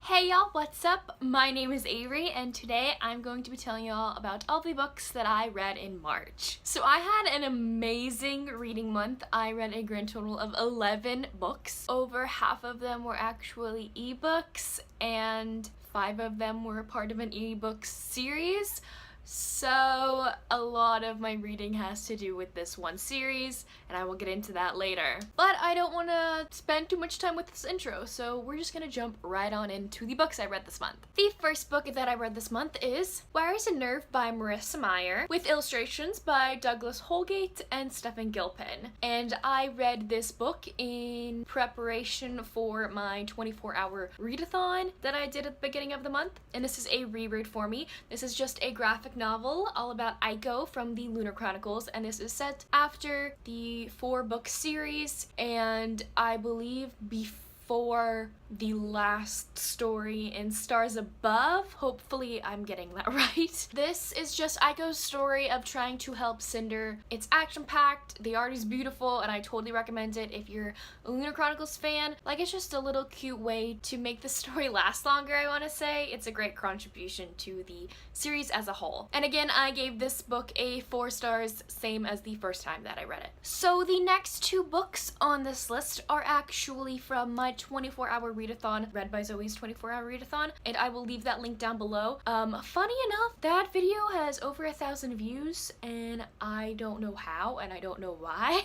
Hey y'all, what's up? My name is Averie and today I'm going to be telling y'all about all the books that I read in March. So I had an amazing reading month. I read a grand total of 11 books. Over half of them were actually ebooks and 5 of them were part of an ebook series. So a lot of my reading has to do with this one series, and I will get into that later. But I don't want to spend too much time with this intro, so we're just gonna jump right on into the books I read this month. The first book that I read this month is Wires and Nerve by Marissa Meyer, with illustrations by Douglas Holgate and Stephen Gilpin. And I read this book in preparation for my 24-hour readathon that I did at the beginning of the month, and this is a reread for me. This is just a graphic novel all about Aiko from the Lunar Chronicles, and this is set after the 4-book series and I believe before the last story in Stars Above. Hopefully I'm getting that right. This is just Aiko's story of trying to help Cinder. It's action-packed, the art is beautiful, and I totally recommend it if you're a Lunar Chronicles fan. Like, it's just a little cute way to make the story last longer, I want to say. It's a great contribution to the series as a whole. And again, I gave this book a 4 stars, same as the first time that I read it. So the next 2 books on this list are actually from my 24-hour readathon, read by Zoe's 24-hour readathon, and I will leave that link down below. Funny enough, that video has over 1,000 views, and I don't know how, and I don't know why.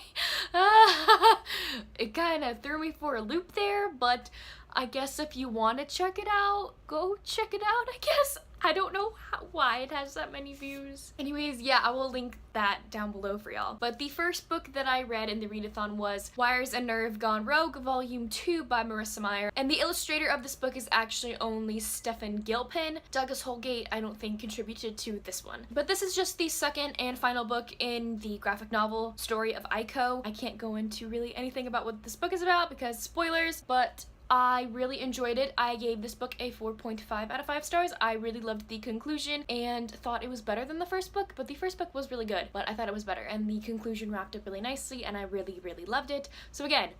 It kind of threw me for a loop there, but I guess if you want to check it out, go check it out, I guess. I don't know why it has that many views. Anyways, yeah, I will link that down below for y'all. But the first book that I read in the readathon was Wires and Nerve Gone Rogue, Volume 2 by Marissa Meyer. And the illustrator of this book is actually only Stephen Gilpin. Douglas Holgate, I don't think, contributed to this one. But this is just the second and final book in the graphic novel story of Aiko. I can't go into really anything about what this book is about because spoilers, but I really enjoyed it. I gave this book a 4.5 out of 5 stars. I really loved the conclusion and thought it was better than the first book, but the first book was really good, but I thought it was better, and the conclusion wrapped up really nicely, and I really, really loved it. So again,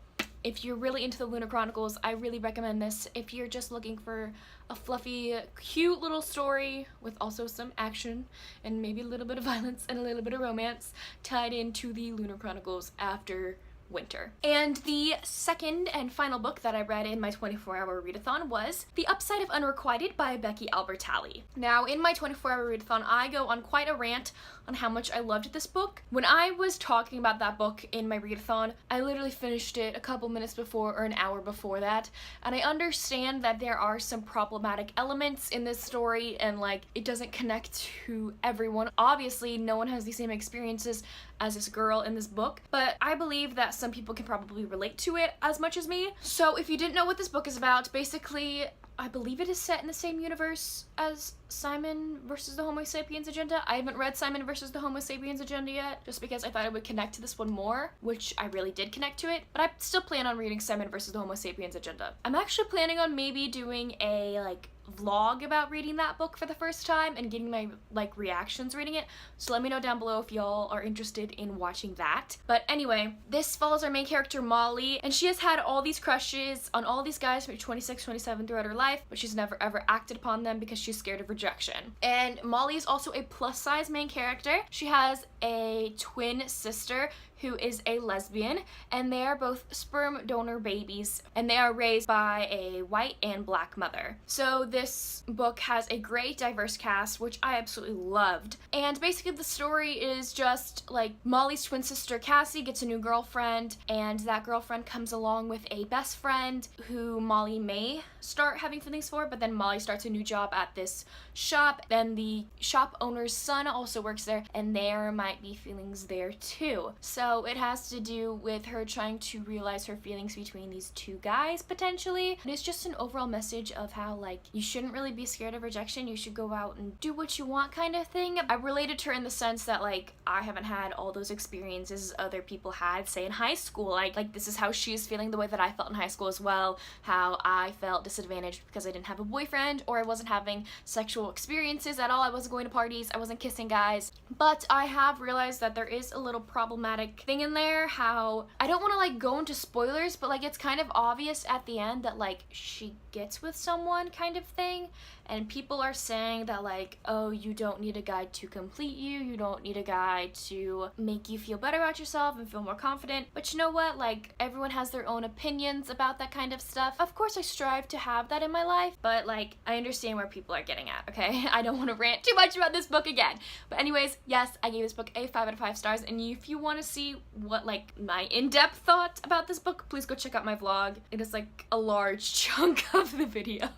if you're really into the Lunar Chronicles, I really recommend this. If you're just looking for a fluffy, cute little story with also some action and maybe a little bit of violence and a little bit of romance tied into the Lunar Chronicles after winter. And the second and final book that I read in my 24-hour readathon was The Upside of Unrequited by Becky Albertalli. Now, in my 24-hour readathon, I go on quite a rant on how much I loved this book. When I was talking about that book in my readathon, I literally finished it a couple minutes before or an hour before that, and I understand that there are some problematic elements in this story and like it doesn't connect to everyone. Obviously, no one has the same experiences as this girl in this book, but I believe that some people can probably relate to it as much as me. So if you didn't know what this book is about, basically I believe it is set in the same universe as Simon versus the Homo Sapiens Agenda. I haven't read Simon versus the Homo Sapiens Agenda yet, just because I thought I would connect to this one more, which I really did connect to it, but I still plan on reading Simon versus the Homo Sapiens Agenda. I'm actually planning on maybe doing a vlog about reading that book for the first time and getting my reactions reading it, so let me know down below if y'all are interested in watching that. But anyway, this follows our main character Molly, and she has had all these crushes on all these guys from 26, 27 throughout her life, but she's never ever acted upon them because she's scared of rejection. And Molly is also a plus-size main character. She has a twin sister who is a lesbian, and they are both sperm donor babies, and they are raised by a white and black mother. So this book has a great diverse cast, which I absolutely loved. And basically the story is just like Molly's twin sister Cassie gets a new girlfriend, and that girlfriend comes along with a best friend who Molly may start having feelings for, but then Molly starts a new job at this shop. Then the shop owner's son also works there, and there might be feelings there too. So it has to do with her trying to realize her feelings between these 2 guys, potentially. And it's just an overall message of how, you shouldn't really be scared of rejection, you should go out and do what you want kind of thing. I related to her in the sense that, I haven't had all those experiences other people had, say, in high school. Like this is how she's feeling, the way that I felt in high school as well, how I felt disadvantaged because I didn't have a boyfriend, or I wasn't having sexual experiences at all, I wasn't going to parties, I wasn't kissing guys. But I have realized that there is a little problematic thing in there, how I don't want to go into spoilers, but it's kind of obvious at the end that she gets with someone kind of thing. And people are saying that like, oh, you don't need a guide to complete you, you don't need a guide to make you feel better about yourself and feel more confident. But you know what, like, everyone has their own opinions about that kind of stuff. Of course I strive to have that in my life, but like, I understand where people are getting at, okay? I don't want to rant too much about this book again. But anyways, yes, I gave this book a 5 out of 5 stars, and if you want to see what like my in-depth thought about this book, please go check out my vlog. It is like a large chunk of the video.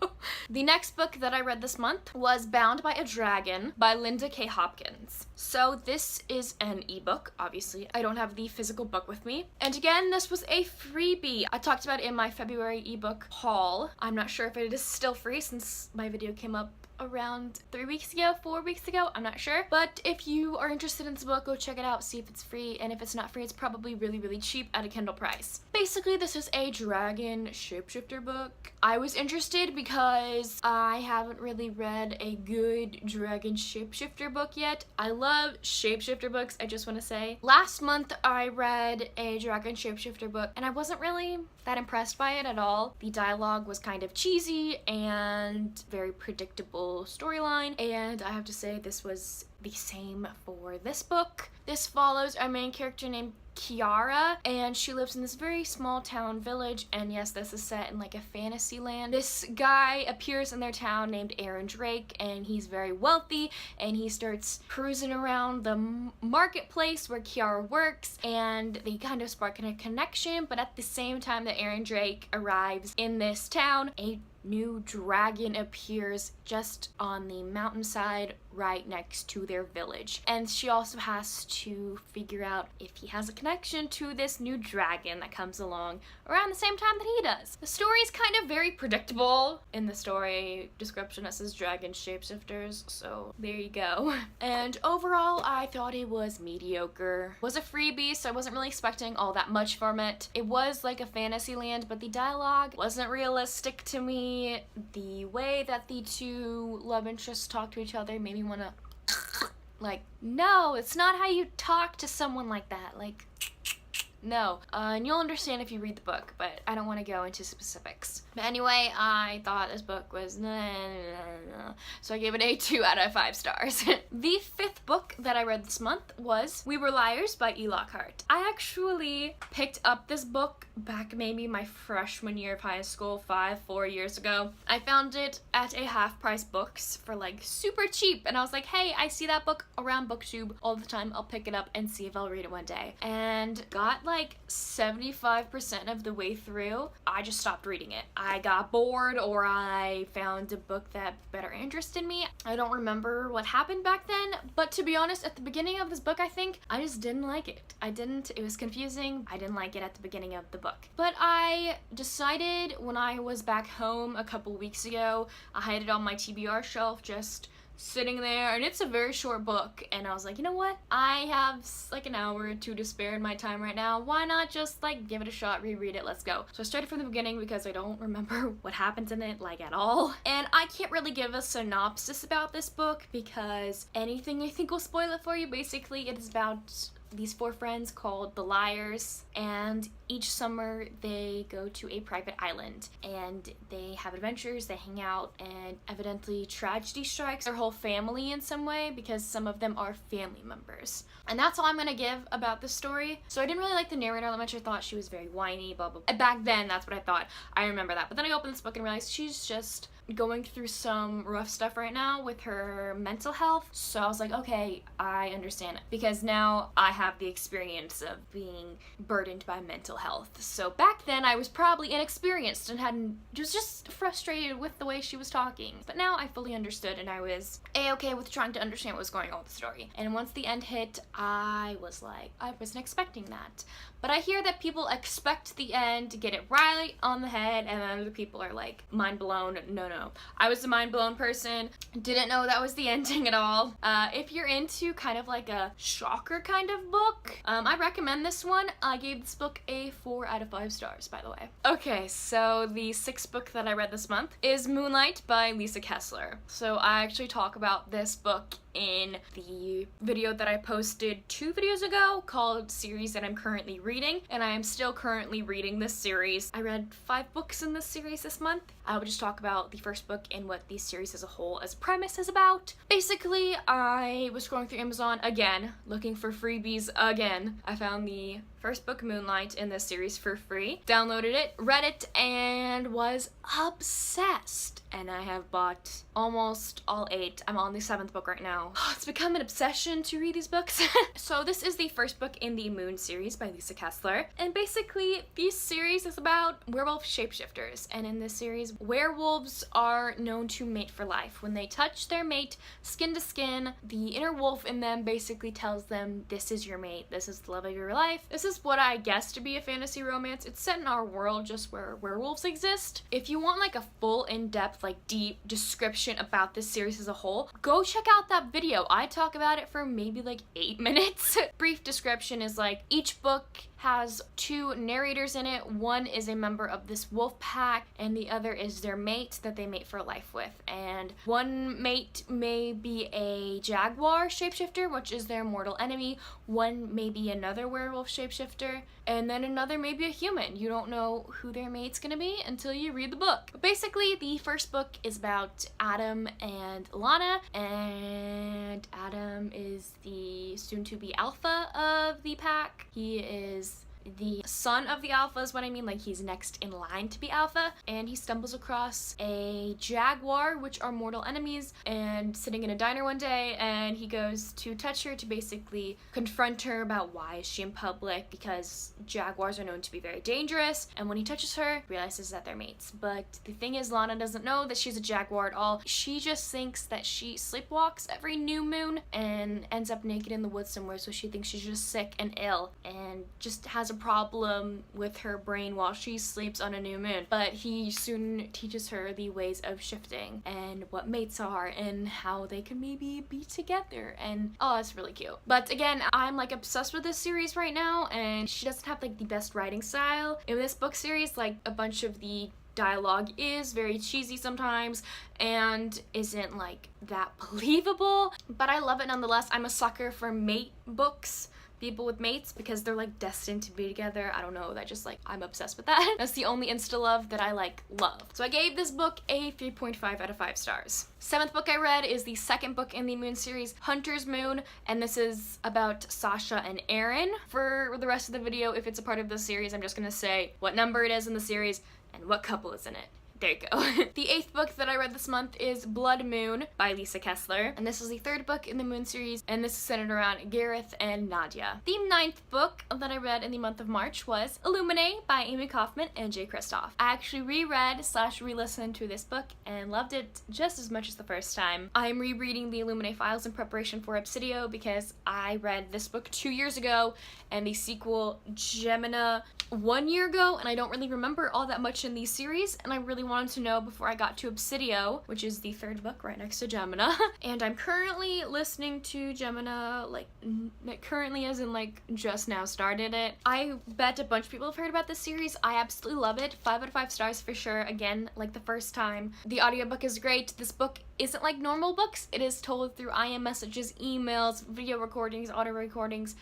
The next book that I read this month was Bound by a Dragon by Linda K. Hopkins. So this is an ebook, obviously. I don't have the physical book with me. And again, this was a freebie. I talked about it in my February ebook haul. I'm not sure if it is still free since my video came up around 3 weeks ago, 4 weeks ago, I'm not sure. But if you are interested in this book, go check it out, see if it's free, and if it's not free, it's probably really cheap at a Kindle price. Basically, this is a dragon shapeshifter book. I was interested because I haven't really read a good dragon shapeshifter book yet. I love shapeshifter books, I just want to say. Last month, I read a dragon shapeshifter book, and I wasn't really that impressed by it at all. The dialogue was kind of cheesy and very predictable storyline, and I have to say this was the same for this book. This follows our main character named Kiara, and she lives in this very small town village, and yes, this is set in like a fantasy land. This guy appears in their town named Aaron Drake, and he's very wealthy, and he starts cruising around the marketplace where Kiara works, and they kind of spark a connection. But at the same time that Aaron Drake arrives in this town, a new dragon appears just on the mountainside right next to their village, and she also has to figure out if he has a connection to this new dragon that comes along around the same time that he does. The story is kind of very predictable. In the story description it says dragon shapeshifters, so there you go. And overall, I thought it was mediocre. It was a freebie, so I wasn't really expecting all that much from it. It was like a fantasy land, but the dialogue wasn't realistic to me. The way that the two love interests talk to each other made me wanna like, no, it's not how you talk to someone like that, like, no. And you'll understand if you read the book, but I don't want to go into specifics. But anyway, I thought this book was so I gave it a 2 out of 5 stars. The 5th book that I read this month was We Were Liars by E. Lockhart. I actually picked up this book back maybe my freshman year of high school, 4 years ago. I found it at a half-price books for like super cheap, and I was like, hey, I see that book around BookTube all the time, I'll pick it up and see if I'll read it one day. And got like 75% of the way through, I just stopped reading it. I got bored, or I found a book that better interested me. I don't remember what happened back then, but to be honest, at the beginning of this book, I think I just didn't like it. It was confusing. I didn't like it at the beginning of the book. But I decided when I was back home a couple weeks ago, I had it on my TBR shelf just sitting there, and it's a very short book, and I was like, you know what, I have like an hour or two to spare in my time right now, why not just like give it a shot, reread it, let's go. So I started from the beginning because I don't remember what happens in it like at all, and I can't really give a synopsis about this book because anything I think will spoil it for you. Basically, it is about these 4 friends called the Liars, and each summer they go to a private island and they have adventures, they hang out, and evidently tragedy strikes their whole family in some way because some of them are family members. And that's all I'm gonna give about this story. So I didn't really like the narrator that much. I thought she was very whiny, blah blah blah. Back then, that's what I thought. I remember that. But then I opened this book and realized she's just going through some rough stuff right now with her mental health. So I was like, okay, I understand it, because now I have the experience of being burdened by mental health. So back then I was probably inexperienced and was just frustrated with the way she was talking. But now I fully understood, and I was a-okay with trying to understand what was going on with the story. And once the end hit, I was like, I wasn't expecting that. But I hear that people expect the end to get it right on the head, and then other people are like mind blown. No. I was a mind blown person. Didn't know that was the ending at all. If you're into kind of like a shocker kind of book, I recommend this one. I gave this book a 4 out of 5 stars, by the way. Okay, so the 6th book that I read this month is Moonlight by Lisa Kessler. So I actually talk about this book in the video that I posted 2 videos ago called Series That I'm Currently Reading, and I am still currently reading this series. I read 5 books in this series this month. I will just talk about the first book and what the series as a whole as a premise is about. Basically, I was scrolling through Amazon again, looking for freebies again. I found the first book, Moonlight, in this series for free. Downloaded it, read it, and was obsessed. And I have bought almost all 8. I'm on the 7th book right now. It's become an obsession to read these books. So this is the first book in the Moon series by Lisa Kessler. And basically, this series is about werewolf shapeshifters. And in this series, werewolves are known to mate for life. When they touch their mate, skin to skin, the inner wolf in them basically tells them, this is your mate, this is the love of your life. This is what I guess to be a fantasy romance. It's set in our world just where werewolves exist. If you want like a full in-depth, like deep description about this series as a whole, go check out that video. I talk about it for maybe like 8 minutes. Brief description is like each book has 2 narrators in it. One is a member of this wolf pack and the other is their mate that they mate for life with. And one mate may be a jaguar shapeshifter, which is their mortal enemy. One may be another werewolf shapeshifter, and then another may be a human. You don't know who their mate's gonna be until you read the book. But basically, the first book is about Adam and Lana, and Adam is the soon-to-be alpha of the pack. He is the son of the alpha is what I mean, like he's next in line to be alpha, and he stumbles across a jaguar, which are mortal enemies, and sitting in a diner one day, and he goes to touch her to basically confront her about why is she in public, because jaguars are known to be very dangerous, and when he touches her, he realizes that they're mates. But the thing is, Lana doesn't know that she's a jaguar at all. She just thinks that she sleepwalks every new moon and ends up naked in the woods somewhere, so she thinks she's just sick and ill and just has a problem with her brain while she sleeps on a new moon. But he soon teaches her the ways of shifting and what mates are and how they can maybe be together, and oh, it's really cute. But again, I'm like obsessed with this series right now, and she doesn't have like the best writing style. In this book series, like a bunch of the dialogue is very cheesy sometimes and isn't like that believable, but I love it nonetheless. I'm a sucker for mate books, people with mates, because they're like destined to be together. I don't know, that just like, I'm obsessed with that. That's the only insta love that I like love. So I gave this book a 3.5 out of 5 stars. 7th book I read is the 2nd book in the Moon series, Hunter's Moon, and this is about Sasha and Aaron. For the rest of the video, if it's a part of the series, I'm just gonna say what number it is in the series and what couple is in it. There you go. The 8th book that I read this month is Blood Moon by Lisa Kessler, and this is the 3rd book in the Moon series, and this is centered around Gareth and Nadia. The 9th book that I read in the month of March was Illuminae by Amy Kaufman and Jay Kristoff. I actually reread / re-listened to this book and loved it just as much as the first time. I'm rereading the Illuminae files in preparation for Obsidio because I read this book 2 years ago and the sequel Gemina 1 year ago, and I don't really remember all that much in these series, and I really wanted to know before I got to Obsidio, which is the 3rd book right next to Gemina. And I'm currently listening to Gemina, like currently as in like just now started it. I bet a bunch of people have heard about this series. I absolutely love it. 5 out of 5 stars for sure. Again, like the first time. The audiobook is great. This book isn't like normal books. It is told through IM messages, emails, video recordings, audio recordings,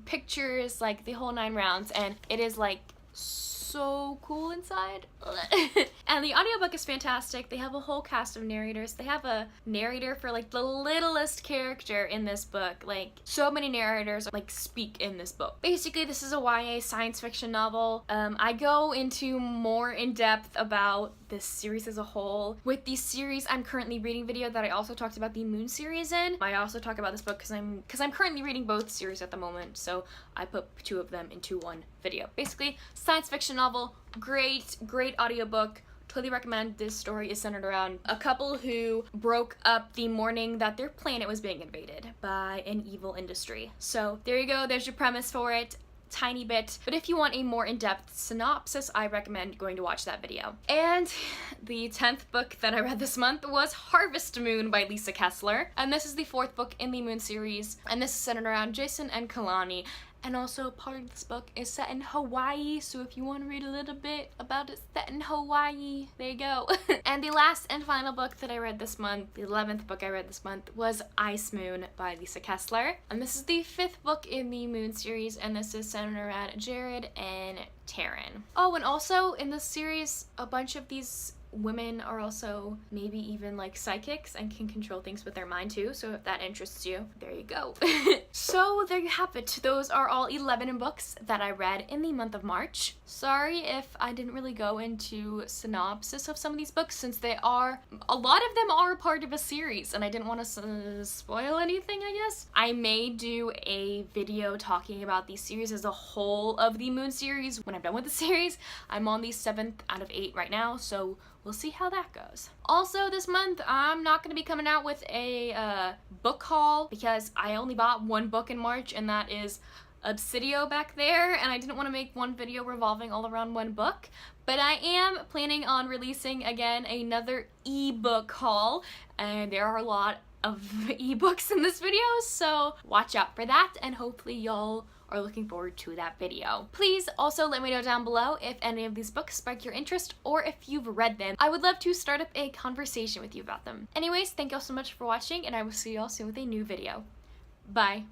pictures, like the whole 9 rounds, and it is like so cool inside. And the audiobook is fantastic. They have a whole cast of narrators. They have a narrator for like the littlest character in this book. Like so many narrators like speak in this book. Basically, this is a YA science fiction novel. I go into more in depth about this series as a whole with the series I'm currently reading video that I also talked about the Moon series in. I also talk about this book because I'm currently reading both series at the moment, so I put 2 of them into one video. Basically, science fiction novel, great audiobook. Totally recommend. This story is centered around a couple who broke up the morning that their planet was being invaded by an evil industry. So there you go, there's your premise for it. Tiny bit, but if you want a more in-depth synopsis, I recommend going to watch that video. And the 10th book that I read this month was Harvest Moon by Lisa Kessler, and this is the 4th book in the Moon series, and this is centered around Jason and Kalani. And also part of this book is set in Hawaii, so if you want to read a little bit about it set in Hawaii, there you go. And the last and final book that I read this month, the 11th book I read this month, was Ice Moon by Lisa Kessler. And this is the 5th book in the Moon series, and this is centered around Jared and Taryn. Oh, and also in this series, a bunch of these women are also maybe even like psychics and can control things with their mind too, so if that interests you, there you go. So there you have it. Those are all 11 books that I read in the month of March. Sorry if I didn't really go into synopsis of some of these books, since a lot of them are part of a series and I didn't want to spoil anything, I guess. I may do a video talking about the series as a whole of the Moon series when I'm done with the series. I'm on the 7th out of 8 right now, so we'll see how that goes. Also this month, I'm not going to be coming out with a book haul because I only bought one book in March, and that is Obsidio back there, and I didn't want to make one video revolving all around one book. But I am planning on releasing again another ebook haul, and there are a lot of ebooks in this video, so watch out for that, and hopefully y'all are looking forward to that video. Please also let me know down below if any of these books spark your interest or if you've read them. I would love to start up a conversation with you about them. Anyways, thank y'all so much for watching, and I will see y'all soon with a new video. Bye.